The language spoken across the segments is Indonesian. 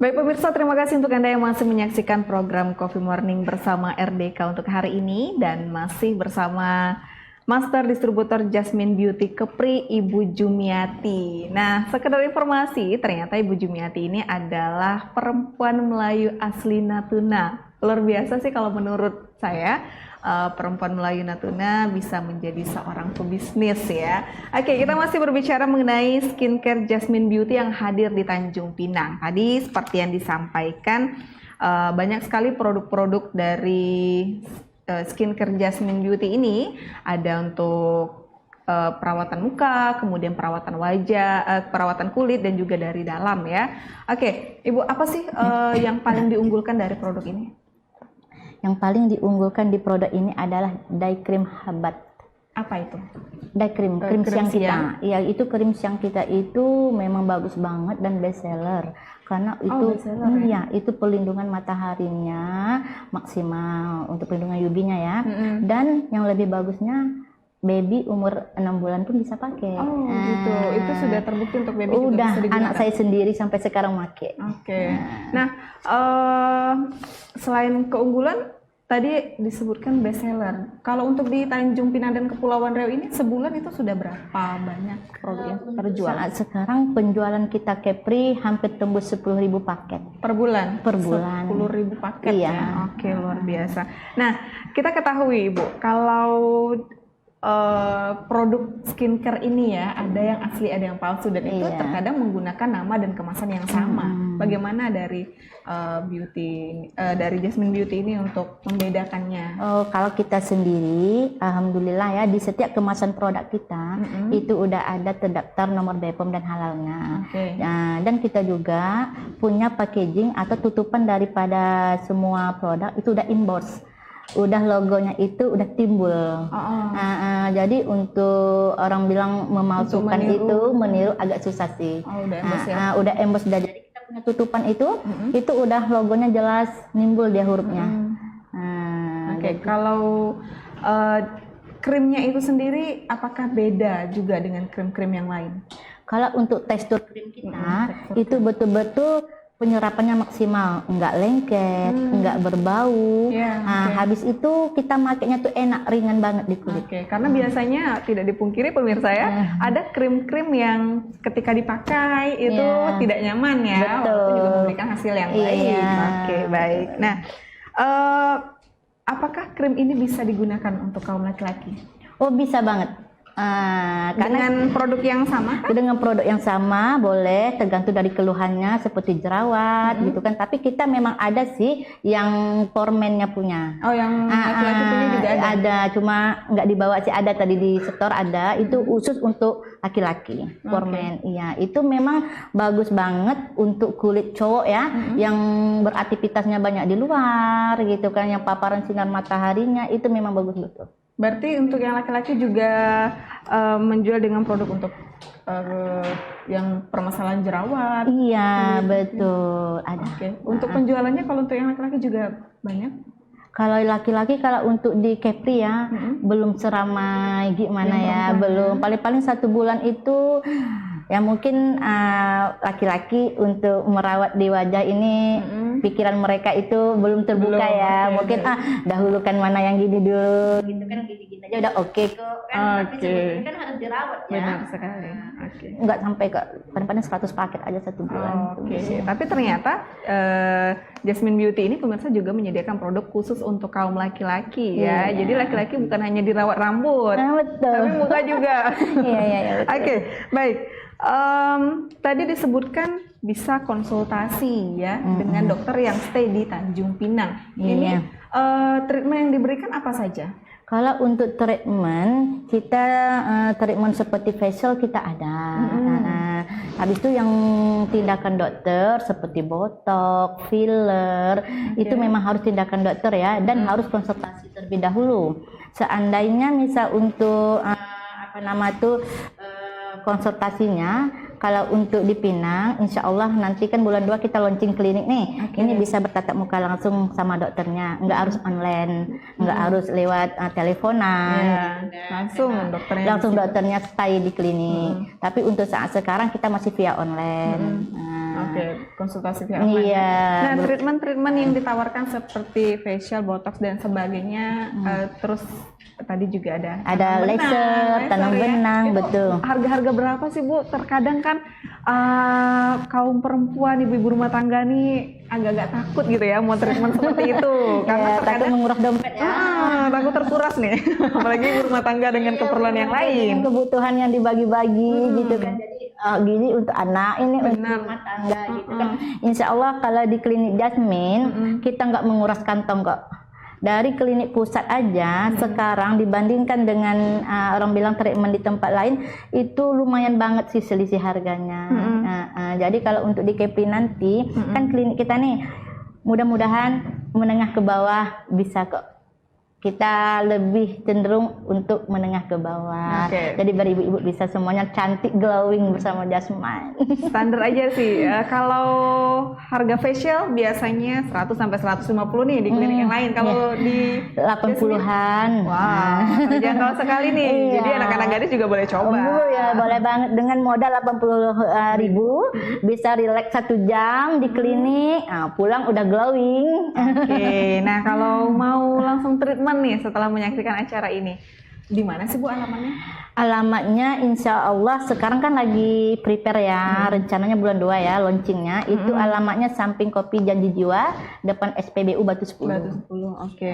Baik pemirsa, terima kasih untuk Anda yang masih menyaksikan program Coffee Morning bersama RDK untuk hari ini dan masih bersama Master Distributor Jasmine Beauty Kepri, Ibu Jumiati. Nah, sekedar informasi, ternyata Ibu Jumiati ini adalah perempuan Melayu asli Natuna. Luar biasa sih kalau menurut saya. Perempuan Melayu Natuna bisa menjadi seorang pebisnis ya. Oke, kita masih berbicara mengenai skincare Jasmine Beauty yang hadir di Tanjung Pinang. Tadi seperti yang disampaikan, banyak sekali produk-produk dari skincare Jasmine Beauty ini. Ada untuk perawatan muka, kemudian perawatan wajah, perawatan kulit, dan juga dari dalam ya. Oke, Ibu, apa sih yang paling diunggulkan dari produk ini? Yang paling diunggulkan di produk ini adalah dye cream Habat. Apa itu? Dye cream, krim siang kita. Ya, itu krim siang kita itu memang bagus banget dan best seller. Karena itu ya, itu pelindungan mataharinya maksimal untuk pelindungan UV-nya ya. Dan yang lebih bagusnya baby umur 6 bulan pun bisa pakai. Oh gitu, itu sudah terbukti untuk baby udah, juga bisa digunakan? Anak saya sendiri sampai sekarang pakai. Oke. Nah, selain keunggulan, tadi disebutkan best seller. Kalau untuk di Tanjung Pinang dan Kepulauan Riau ini, sebulan itu sudah berapa banyak produk yang terjual? Sekarang penjualan kita Kepri hampir tembus 10.000 paket. Per bulan? Per bulan. 10.000 paket iya. Ya? Oke, luar biasa. Nah, kita ketahui Ibu, kalau produk skincare ini ya, ada yang asli, ada yang palsu, dan itu terkadang menggunakan nama dan kemasan yang sama. Bagaimana dari dari Jasmine Beauty ini untuk membedakannya? Kalau kita sendiri, alhamdulillah ya, di setiap kemasan produk kita itu udah ada terdaftar nomor BPOM dan halalnya. Nah, dan kita juga punya packaging atau tutupan daripada semua produk itu udah inbox. Udah logonya itu udah timbul. Jadi untuk orang bilang memalsukan itu meniru agak susah sih. Udah embos ya? Udah embos. Jadi kita punya tutupan itu udah logonya jelas nimbul dia hurufnya. Oke, kalau krimnya itu sendiri apakah beda juga dengan krim-krim yang lain? Kalau untuk tekstur krim kita itu betul-betul penyerapannya maksimal, nggak lengket, nggak berbau. Habis itu kita makainya tuh enak, ringan banget di kulit. Karena biasanya tidak dipungkiri pemirsa ya, ada krim-krim yang ketika dipakai itu tidak nyaman ya, walaupun juga memberikan hasil yang baik. Baik. Nah, apakah krim ini bisa digunakan untuk kaum laki-laki? Oh, bisa banget. Dengan produk yang sama kan? Dengan produk yang sama boleh, tergantung dari keluhannya seperti jerawat gitu kan. Tapi kita memang ada sih yang pormennya punya. Oh, yang laki-laki punya juga ada? Ada, cuma nggak dibawa sih, ada tadi di store ada. Itu khusus untuk laki-laki, pormen. Iya, itu memang bagus banget untuk kulit cowok ya, yang beraktivitasnya banyak di luar gitu kan, yang paparan sinar mataharinya itu memang bagus betul. Berarti untuk yang laki-laki juga menjual dengan produk untuk yang permasalahan jerawat? Iya, betul. Ada. Untuk penjualannya kalau untuk yang laki-laki juga banyak? Kalau laki-laki, kalau untuk di Kepri ya, belum seramai gimana ya, belum. Paling-paling 1 bulan itu ya mungkin laki-laki untuk merawat di wajah ini pikiran mereka itu belum terbuka ya. Mungkin dahulukan mana yang gini dulu gitu kan, gini-gini aja udah oke kok kan. Tapi kan harus dirawat ya. Benar sekali. Enggak sampai ke kadang-kadang 100 paket aja 1 bulan. Tapi ternyata Jasmine Beauty ini pemirsa juga menyediakan produk khusus untuk kaum laki-laki ya. Jadi laki-laki bukan hanya dirawat rambut, tapi muka juga. Oke, baik. Tadi disebutkan bisa konsultasi ya dengan dokter yang stay di Tanjung Pinang. Ini treatment yang diberikan apa saja? Kalau untuk treatment, kita treatment seperti facial kita ada. Habis itu yang tindakan dokter seperti botok, filler, itu memang harus tindakan dokter ya, dan harus konsultasi terlebih dahulu. Seandainya misal untuk konsultasinya, kalau untuk di Pinang, insya Allah nanti kan bulan 2 kita launching klinik nih. Ini bisa bertatap muka langsung sama dokternya, nggak harus online, nggak harus lewat teleponan. Langsung dokternya stay di klinik. Tapi untuk saat sekarang kita masih via online. Oke, konsultasi via online. Iya. Nah, treatment yang ditawarkan seperti facial, botox dan sebagainya, terus tadi juga ada laser, tanam benang, Itu betul. Harga-harga berapa sih Bu? Terkadang kan kaum perempuan, ibu-ibu rumah tangga nih agak-agak takut gitu ya mau treatment seperti itu, karena takut menguras dompet ya. takut terkuras nih, apalagi ibu rumah tangga dengan keperluan yang lain. Kebutuhan yang dibagi-bagi gitu kan. Jadi gini untuk anak, ini untuk rumah tangga gitu kan. Insya Allah kalau di klinik Jasmine kita nggak menguras kantong kok. Dari klinik pusat aja sekarang dibandingkan dengan orang bilang treatment di tempat lain itu lumayan banget sih selisih harganya. Jadi kalau untuk di Kepri nanti kan klinik kita nih mudah-mudahan menengah ke bawah bisa kok. Kita lebih cenderung untuk menengah ke bawah. Jadi biar ibu-ibu bisa semuanya cantik glowing bersama Jasmine. Standar aja sih. Kalau harga facial biasanya 100 sampai 150 nih di klinik yang lain. Kalau di 80-an. Wah, terjangkau sekali nih. Jadi anak-anak gadis juga boleh coba. Ya, boleh banget dengan modal 80.000 bisa relax 1 jam di klinik. Pulang udah glowing. Nah kalau mau langsung treatment nih setelah menyaksikan acara ini, di mana sih Bu alamatnya? Alamatnya insya Allah sekarang kan lagi prepare ya, rencananya bulan 2 ya launchingnya. Itu alamatnya samping Kopi Janji Jiwa, depan SPBU Batu 10. Batu 10, oke.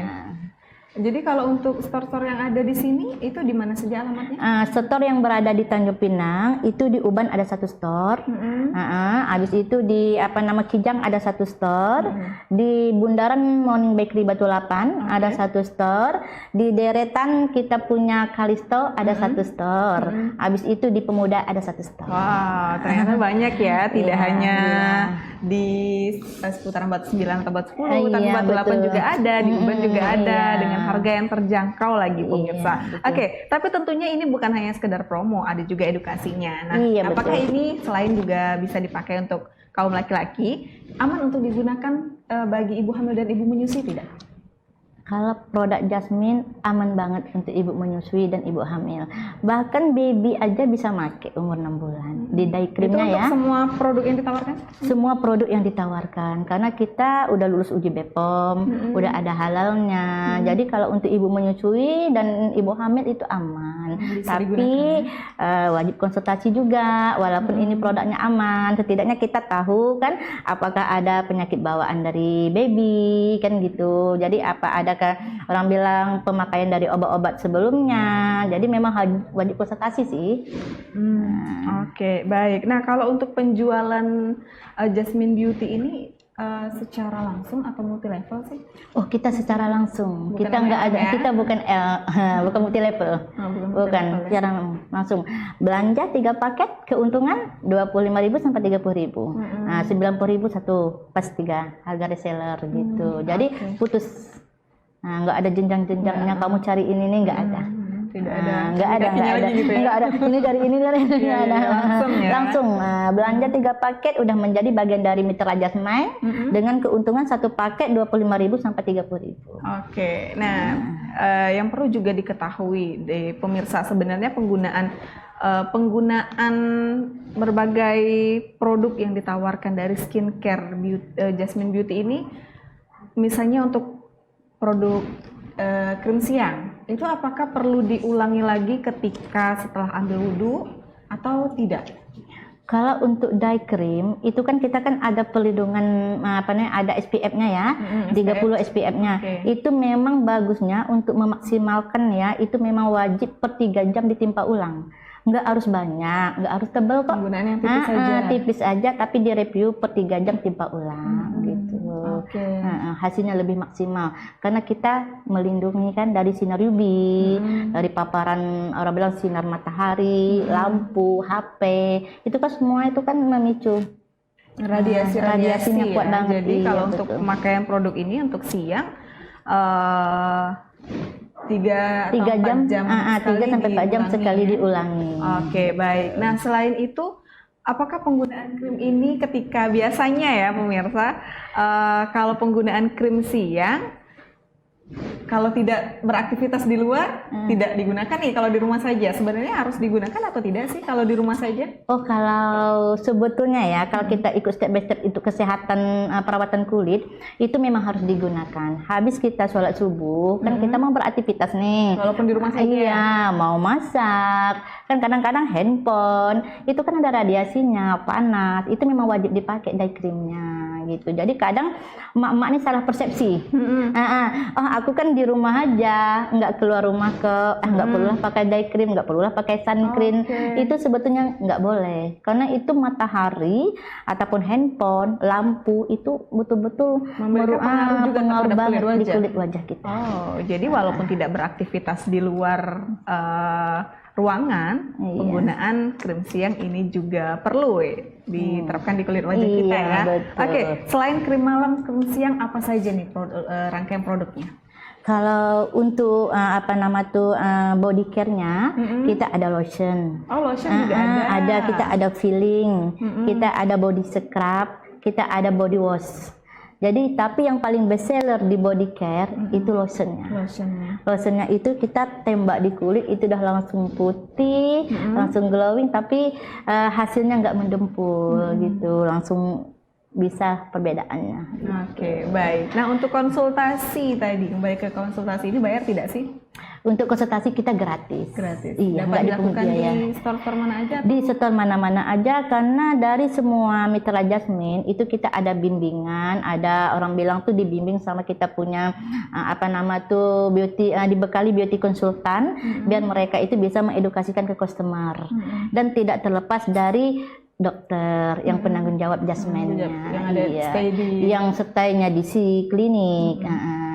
Jadi kalau untuk store-store yang ada di sini itu di mana saja alamatnya? Store yang berada di Tanjung Pinang itu di Uban ada 1 store. Habis itu di Kijang ada 1 store. Di Bundaran Morning Bakery Batu 8 ada 1 store. Di deretan kita punya Kalisto ada 1 store. Habis itu di Pemuda ada 1 store. Wah, ternyata banyak ya, tidak hanya di seputaran Batu 9 atau Batu 10, tapi Batu 8 juga ada, di Uban juga ada dengan harga yang terjangkau lagi pemirsa. Oke, tapi tentunya ini bukan hanya sekedar promo, ada juga edukasinya. Nah, apakah ini selain juga bisa dipakai untuk kaum laki-laki, aman untuk digunakan bagi ibu hamil dan ibu menyusui tidak? Kalau produk Jasmine aman banget untuk ibu menyusui dan ibu hamil. Bahkan baby aja bisa pakai umur 6 bulan. Di dye creamnya ya. Itu untuk semua produk yang ditawarkan? Semua produk yang ditawarkan. Karena kita udah lulus uji BPOM, udah ada halalnya. Jadi kalau untuk ibu menyusui dan ibu hamil itu aman. Tapi wajib konsultasi juga. Walaupun ini produknya aman, setidaknya kita tahu kan apakah ada penyakit bawaan dari baby kan gitu. Jadi apa ada orang bilang pemakaian dari obat-obat sebelumnya, jadi memang wajib konsultasi sih. Oke, baik. Nah kalau untuk penjualan Jasmine Beauty ini secara langsung atau multi level sih? Oh, kita secara langsung. Bukan kita nggak ada, ya? kita bukan bukan multi level. Bukan, secara langsung. Belanja 3 paket keuntungan 25.000 sampai 30.000. Nah, 90.000 satu pas 3 harga reseller gitu. Jadi putus. Nah, nggak ada jenjang-jenjangnya kamu cari ini nih, nggak ada. Tidak ada. Nggak ada. Gitu ya? Nggak ada. Ini dari ini dari ini. Iya, Ada. langsung ya. Langsung. Belanja 3 paket udah menjadi bagian dari Mitra Jasmine dengan keuntungan 1 paket 25.000 sampai 30.000. Oke. Nah, yang perlu juga diketahui di pemirsa sebenarnya penggunaan berbagai produk yang ditawarkan dari skincare Jasmine Beauty ini, misalnya untuk produk krim siang, itu apakah perlu diulangi lagi ketika setelah ambil wudhu atau tidak? Kalau untuk dye cream itu kan kita kan ada pelindungan ada SPF-nya ya, 30 SPF-nya. Itu memang bagusnya untuk memaksimalkan ya, itu memang wajib per 3 jam ditimpa ulang. Nggak harus banyak, nggak harus tebal kok. Penggunaan yang tipis saja. Tipis aja, tapi di review per 3 jam timpa ulang gitu. Hasilnya lebih maksimal karena kita melindungi kan dari sinar UV, dari paparan orang bilang sinar matahari, lampu, HP, itu kan semua itu kan memicu radiasinya kuat banget. Jadi kalau untuk pemakaian produk ini untuk siang 3 jam 3 sampai 4 jam sekali diulangi. Oke, baik. Nah, selain itu apakah penggunaan krim ini ketika biasanya ya pemirsa, kalau penggunaan krim siang kalau tidak beraktivitas di luar tidak digunakan nih, kalau di rumah saja sebenarnya harus digunakan atau tidak sih kalau di rumah saja? Oh, kalau sebetulnya ya, kalau kita ikut step by step itu kesehatan perawatan kulit itu memang harus digunakan. Habis kita sholat subuh kan kita mau beraktivitas nih. Walaupun di rumah saja. Iya, mau masak. Kan kadang-kadang handphone itu kan ada radiasinya, panas. Itu memang wajib dipakai day creamnya gitu. Jadi kadang emak-emak ini salah persepsi. Oh, aku kan di rumah aja, nggak keluar rumah nggak perlulah pakai day cream, nggak perlulah pakai sun cream. Itu sebetulnya nggak boleh, karena itu matahari ataupun handphone, lampu itu betul-betul memberikan pengaruh juga terhadap di kulit wajah kita. Oh, jadi walaupun tidak beraktivitas di luar ruangan, penggunaan krim siang ini juga perlu diterapkan di kulit wajah kita ya. Betul. Oke, selain krim malam, krim siang apa saja nih rangkaian produknya? Kalau untuk body care-nya kita ada lotion. Oh, lotion juga ada. Ada, kita ada filling, kita ada body scrub, kita ada body wash. Jadi tapi yang paling best seller di body care itu lotionnya. Lotionnya itu kita tembak di kulit itu udah langsung putih, langsung glowing, tapi hasilnya nggak mendempul gitu, langsung bisa perbedaannya. Oke, baik. Nah, untuk konsultasi tadi, kembali ke konsultasi ini bayar tidak sih? Untuk konsultasi kita gratis. Gratis. Iya, dapat nggak dilakukan dipungut biaya. di store mana aja? Di store mana-mana aja, karena dari semua mitra Jasmine itu kita ada bimbingan, ada orang bilang tuh dibimbing sama kita punya beauty, dibekali beauty konsultan, biar mereka itu bisa mengedukasikan ke customer dan tidak terlepas dari dokter yang penanggung jawab Jasmine-nya, yang ada yang stay-nya di si klinik,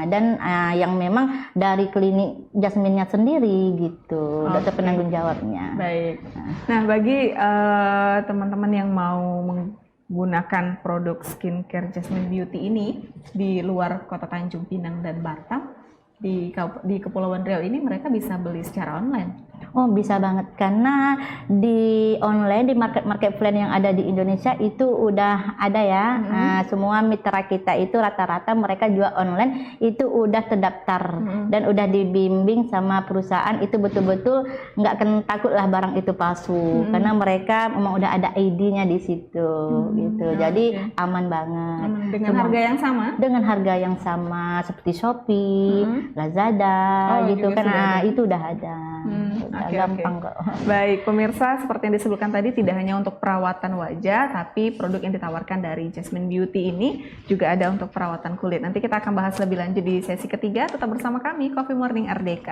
dan yang memang dari klinik Jasmine-nya sendiri gitu, dokter penanggung jawabnya. Baik. Nah, bagi teman-teman yang mau menggunakan produk skincare Jasmine Beauty ini di luar Kota Tanjung Pinang dan Batam, di Kepulauan Riau ini mereka bisa beli secara online. Oh, bisa banget, karena di online, di market-marketplace yang ada di Indonesia itu udah ada ya. Semua mitra kita itu rata-rata mereka jual online itu udah terdaftar dan udah dibimbing sama perusahaan, itu betul-betul nggak akan takut lah barang itu palsu, karena mereka memang udah ada ID-nya di situ gitu. Jadi aman banget. Dengan harga yang sama? Dengan harga yang sama seperti Shopee, Lazada gitu kan, itu udah ada. Gampang kok. Baik, pemirsa, seperti yang disebutkan tadi, tidak hanya untuk perawatan wajah, tapi produk yang ditawarkan dari Jasmine Beauty ini juga ada untuk perawatan kulit. Nanti kita akan bahas lebih lanjut di sesi ketiga. Tetap bersama kami, Coffee Morning RDK.